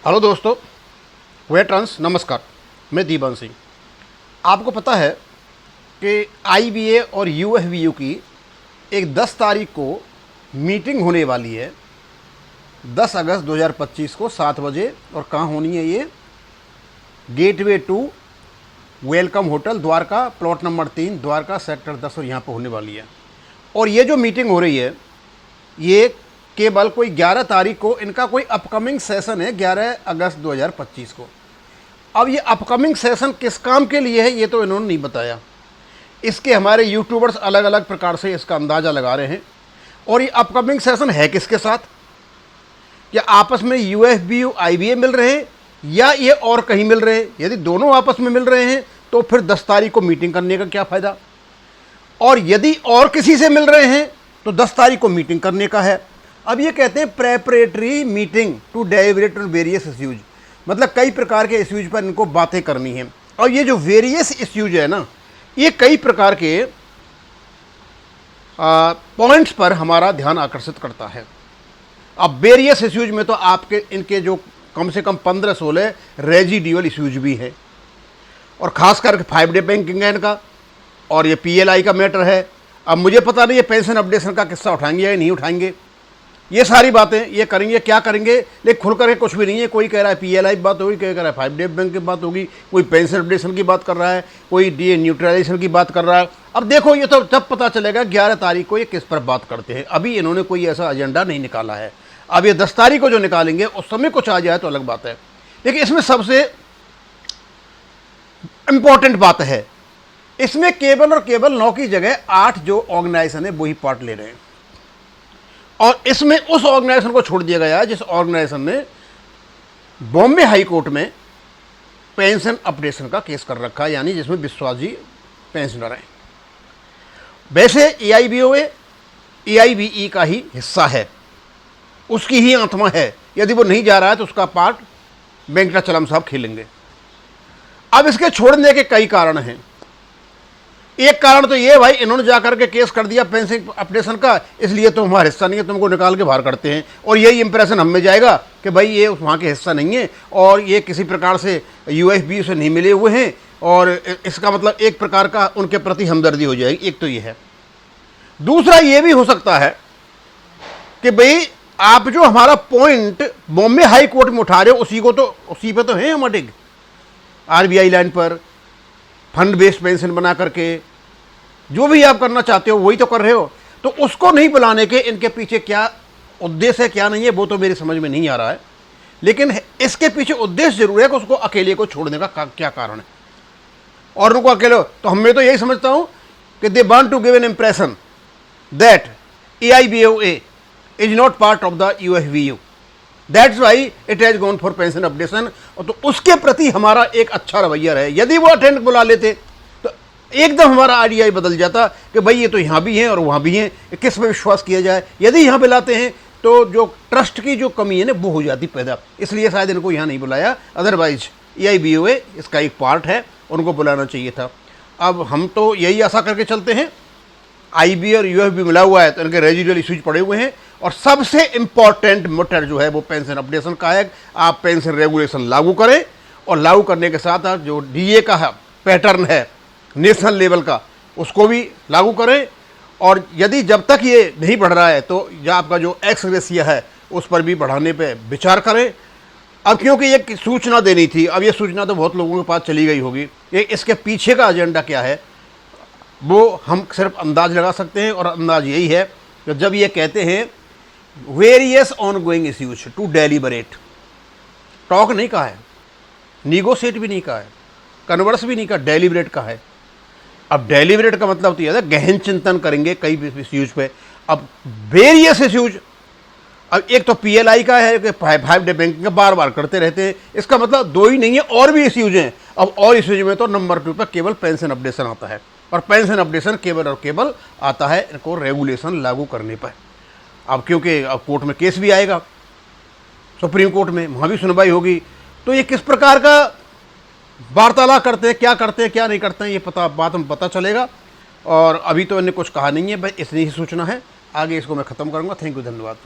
Hello दोस्तों, veterans नमस्कार। मैं दीवान सिंह। आपको पता है कि आईबीए और यूएफबीयू की एक 10 तारीख को मीटिंग होने वाली है, 10 अगस्त 2025 को 7 बजे। और कहाँ होनी है ये? Gateway to welcome hotel Dwarka, plot number 3, Dwarka, sector 10। और यहाँ पर होने वाली है। और ये जो मीटिंग हो रही है ये केवल कोई 11 तारीख को, इनका कोई अपकमिंग सेशन है 11 अगस्त 2025 को। अब ये अपकमिंग सेशन किस काम के लिए है ये तो इन्होंने नहीं बताया। इसके हमारे यूट्यूबर्स अलग अलग प्रकार से इसका अंदाज़ा लगा रहे हैं। और ये अपकमिंग सेशन है किसके साथ? या आपस में यूएफबीयू आईबीए मिल रहे हैं या ये और कहीं मिल रहे हैं? यदि दोनों आपस में मिल रहे हैं तो फिर 10 तारीख को मीटिंग करने का क्या फ़ायदा? और यदि और किसी से मिल रहे हैं तो 10 तारीख को मीटिंग करने का है। अब ये कहते हैं preparatory meeting to deliberate on various issues, मतलब कई प्रकार के इश्यूज पर इनको बातें करनी है। और ये जो वेरियस इश्यूज है ना, ये कई प्रकार के पॉइंट्स पर हमारा ध्यान आकर्षित करता है। अब वेरियस इश्यूज में तो आपके इनके जो कम से कम 15-16 रेजिडुअल इश्यूज भी हैं, और ख़ास करके 5 डे बैंकिंग है इनका, और ये पीएलआई का मैटर है। अब मुझे पता नहीं ये पेंशन अपडेशन का किस्सा उठाएंगे या नहीं उठाएंगे, ये सारी बातें ये करेंगे क्या करेंगे, लेकिन खुल करके कुछ भी नहीं है। कोई कह रहा है पीएलआई की बात होगी, कोई कह रहा है 5 डे बैंक की बात होगी, कोई पेंशन अपडेशन की बात कर रहा है, कोई डीए न्यूट्रलाइजेशन की बात कर रहा है। अब देखो ये तो तब पता चलेगा 11 तारीख को ये किस पर बात करते हैं। अभी इन्होंने कोई ऐसा एजेंडा नहीं निकाला है। अब ये 10 तारीख को जो निकालेंगे उस समय कुछ आ जाए तो अलग बात है। लेकिन इसमें सबसे इम्पोर्टेंट बात है, इसमें केवल और केवल 9 की जगह 8 जो ऑर्गेनाइजेशन है वही पार्ट ले रहे हैं। और इसमें उस ऑर्गेनाइजेशन को छोड़ दिया गया जिस ऑर्गेनाइजेशन ने बॉम्बे हाई कोर्ट में पेंशन अपडेशन का केस कर रखा है, यानी जिसमें विश्वास जी पेंशनर हैं। वैसे एआईबीओए एआईबीई का ही हिस्सा है, उसकी ही आत्मा है। यदि वो नहीं जा रहा है तो उसका पार्ट वेंकटाचलम साहब खेलेंगे। अब इसके छोड़ने के कई कारण हैं। एक कारण तो ये, भाई इन्होंने जाकर के केस कर दिया पेंशन अपडेशन का, इसलिए तो हमारा हिस्सा नहीं है, तुमको निकाल के बाहर करते हैं। और यही इंप्रेशन हम में जाएगा कि भाई ये वहाँ के हिस्सा नहीं है और ये किसी प्रकार से यूएफबीयू से नहीं मिले हुए हैं, और इसका मतलब एक प्रकार का उनके प्रति हमदर्दी हो जाएगी। एक तो ये है। दूसरा ये भी हो सकता है कि भाई आप जो हमारा पॉइंट बॉम्बे हाई कोर्ट में उठा रहे हो उसी पर तो है हम अडिग, आरबीआई लाइन पर फंड बेस्ड पेंशन बना करके जो भी आप करना चाहते हो वही तो कर रहे हो। तो उसको नहीं बुलाने के इनके पीछे क्या उद्देश्य है क्या नहीं है वो तो मेरी समझ में नहीं आ रहा है। लेकिन इसके पीछे उद्देश्य जरूर है कि उसको अकेले को छोड़ने का क्या कारण है। और उनको अकेले तो मैं तो यही समझता हूं कि they want to give an impression that AIBOA is not part of the UFBU, that's why it has gone for pension updation. और तो उसके प्रति हमारा एक अच्छा रवैया रहे। यदि वो अटेंड बुला लेते तो एकदम हमारा आईडीआई बदल जाता कि भाई ये तो यहाँ भी हैं और वहाँ भी हैं, किस पे विश्वास किया जाए। यदि यहाँ बुलाते हैं तो जो ट्रस्ट की जो कमी है ना वो हो जाती पैदा, इसलिए शायद इनको यहाँ नहीं बुलाया। अदरवाइज एआईबीओए इसका एक पार्ट है, उनको बुलाना चाहिए था। अब हम तो यही आशा करके चलते हैं, आईबी और यूएफबी मिला हुआ है तो इनके रेजिडुअल इश्यूज पड़े हुए हैं। और सबसे इंपॉर्टेंट मैटर जो है वो पेंशन अपडेशन का है। आप पेंशन रेगुलेशन लागू करें और लागू करने के साथ साथ जो डीए का है पैटर्न है नेशनल लेवल का उसको भी लागू करें। और यदि जब तक ये नहीं बढ़ रहा है तो आपका जो एक्स ग्रेशिया है उस पर भी बढ़ाने पे विचार करें। अब क्योंकि ये सूचना देनी थी, अब ये सूचना तो बहुत लोगों के पास चली गई होगी। ये इसके पीछे का एजेंडा क्या है वो हम सिर्फ अंदाज लगा सकते हैं। और अंदाज यही है कि जब ये कहते हैं various ongoing issues to deliberate, talk नहीं कहा है, निगोशिएट भी नहीं कहा है, कन्वर्स भी नहीं कहा, डेलिबरेट कहा है। अब डेलिबरेट का मतलब तो यह है गहन चिंतन करेंगे कई इश्यूज पे। अब वेरियस इश्यूज, अब एक तो पीएलआई का है कि 5 डे बैंकिंग का बार बार करते रहते हैं, इसका मतलब 2 ही नहीं है और भी इश्यूज हैं। अब और इश्यूज में तो नंबर 2 पर केवल पेंशन अपडेशन आता है, और पेंशन अपडेशन केवल और केवल आता है इनको रेगुलेशन लागू करने पर। अब क्योंकि अब कोर्ट में केस भी आएगा, सुप्रीम कोर्ट में, वहाँ भी सुनवाई होगी, तो ये किस प्रकार का वार्तालाप करते हैं क्या नहीं करते हैं ये बात हम पता चलेगा। और अभी तो इन्हें कुछ कहा नहीं है, बस इतनी ही सूचना है। आगे इसको मैं ख़त्म करूँगा। थैंक यू, धन्यवाद।